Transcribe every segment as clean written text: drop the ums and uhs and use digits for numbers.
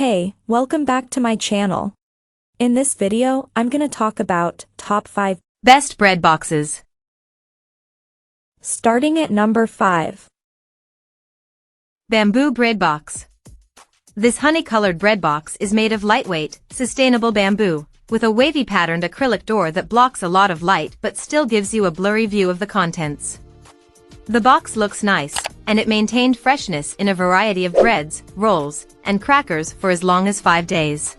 Hey, welcome back to my channel. In this video, I'm gonna talk about top 5 best bread boxes. Starting at number 5. Bamboo bread box. This honey-colored bread box is made of lightweight, sustainable bamboo, with a wavy patterned acrylic door that blocks a lot of light but still gives you a blurry view of the contents. The box looks nice, and it maintained freshness in a variety of breads, rolls, and crackers for as long as 5 days.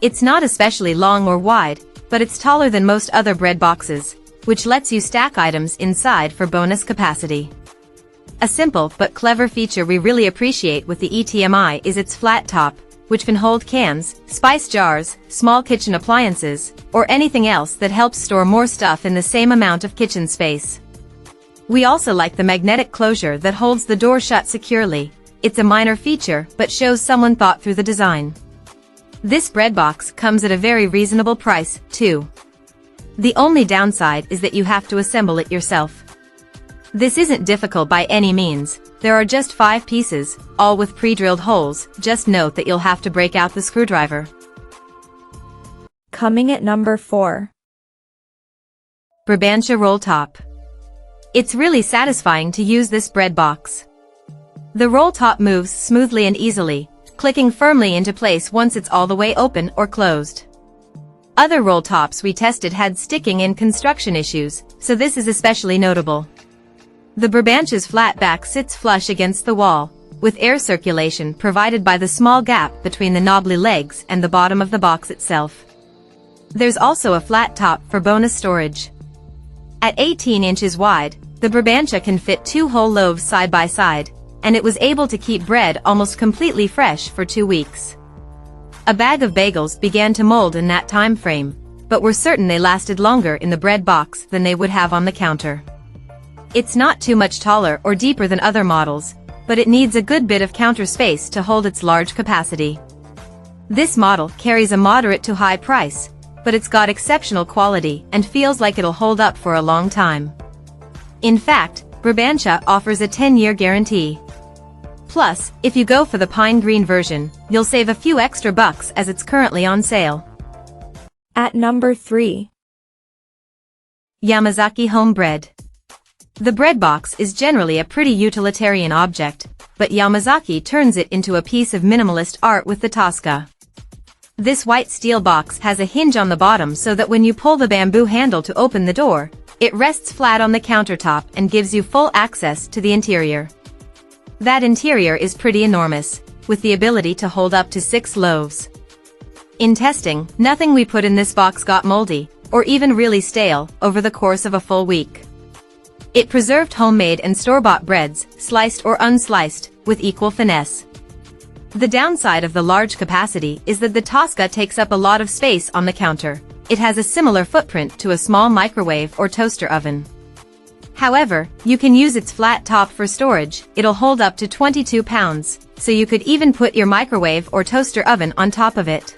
It's not especially long or wide, but it's taller than most other bread boxes, which lets you stack items inside for bonus capacity. A simple but clever feature we really appreciate with the ETMI is its flat top, which can hold cans, spice jars, small kitchen appliances, or anything else that helps store more stuff in the same amount of kitchen space. We also like the magnetic closure that holds the door shut securely. It's a minor feature but shows someone thought through the design. This bread box comes at a very reasonable price, too. The only downside is that you have to assemble it yourself. This isn't difficult by any means. There are just 5 pieces, all with pre-drilled holes. Just note that you'll have to break out the screwdriver. Coming at number 4. Brabantia Roll Top. It's really satisfying to use this bread box. The roll top moves smoothly and easily, clicking firmly into place once it's all the way open or closed. Other roll tops we tested had sticking and construction issues, so this is especially notable. The Brabantia's flat back sits flush against the wall, with air circulation provided by the small gap between the knobbly legs and the bottom of the box itself. There's also a flat top for bonus storage. At 18 inches wide, the Brabantia can fit 2 whole loaves side by side, and it was able to keep bread almost completely fresh for 2 weeks. A bag of bagels began to mold in that time frame, but we're certain they lasted longer in the bread box than they would have on the counter. It's not too much taller or deeper than other models, but it needs a good bit of counter space to hold its large capacity. This model carries a moderate to high price, but it's got exceptional quality and feels like it'll hold up for a long time. In fact, Brabantia offers a 10-year guarantee. Plus, if you go for the pine green version, you'll save a few extra bucks as it's currently on sale. At number 3. Yamazaki Home Bread. The bread box is generally a pretty utilitarian object, but Yamazaki turns it into a piece of minimalist art with the Tosca. This white steel box has a hinge on the bottom so that when you pull the bamboo handle to open the door, it rests flat on the countertop and gives you full access to the interior. That interior is pretty enormous, with the ability to hold up to 6 loaves. In testing, nothing we put in this box got moldy, or even really stale, over the course of a full week. It preserved homemade and store-bought breads, sliced or unsliced, with equal finesse. The downside of the large capacity is that the Tosca takes up a lot of space on the counter. It has a similar footprint to a small microwave or toaster oven. However, you can use its flat top for storage. It'll hold up to 22 pounds, so you could even put your microwave or toaster oven on top of it.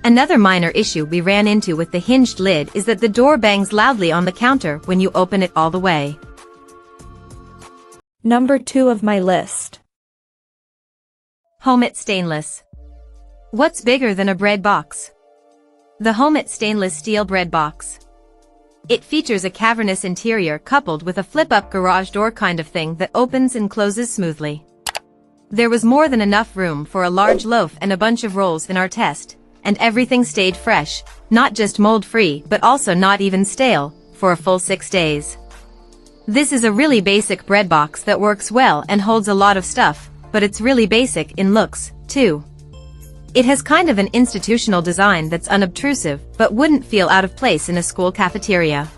Another minor issue we ran into with the hinged lid is that the door bangs loudly on the counter when you open it all the way. Number 2 of my list. Hmet Stainless. What's bigger than a bread box? The Hmet Stainless steel bread box. It features a cavernous interior coupled with a flip-up garage door kind of thing that opens and closes smoothly. There was more than enough room for a large loaf and a bunch of rolls in our test, and everything stayed fresh, not just mold-free but also not even stale, for a full 6 days. This is a really basic bread box that works well and holds a lot of stuff, but it's really basic in looks, too. It has kind of an institutional design that's unobtrusive but wouldn't feel out of place in a school cafeteria.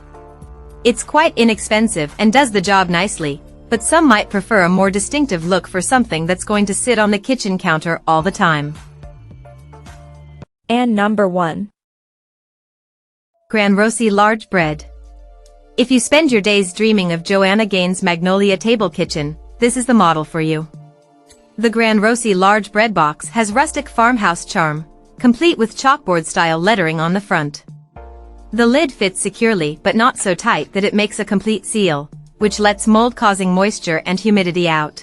It's quite inexpensive and does the job nicely, but some might prefer a more distinctive look for something that's going to sit on the kitchen counter all the time. And number 1. Granrosi Large Bread. If you spend your days dreaming of Joanna Gaines' Magnolia Table Kitchen, this is the model for you. The Gran Rosy large bread box has rustic farmhouse charm, complete with chalkboard-style lettering on the front. The lid fits securely but not so tight that it makes a complete seal, which lets mold-causing moisture and humidity out.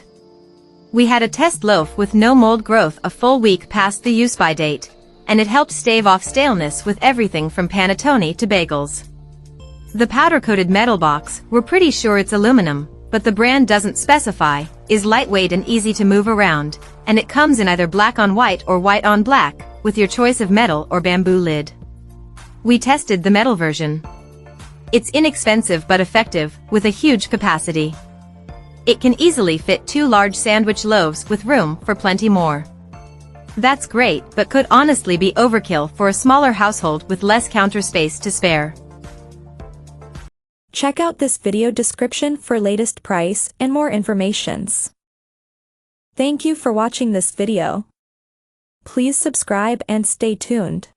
We had a test loaf with no mold growth a full week past the use-by date, and it helped stave off staleness with everything from panettone to bagels. The powder-coated metal box, we're pretty sure it's aluminum, but the brand doesn't specify, is lightweight and easy to move around, and it comes in either black on white or white on black, with your choice of metal or bamboo lid. We tested the metal version. It's inexpensive but effective, with a huge capacity. It can easily fit 2 large sandwich loaves with room for plenty more. That's great, but could honestly be overkill for a smaller household with less counter space to spare. Check out this video description for latest price and more informations. Thank you for watching this video. Please subscribe and stay tuned.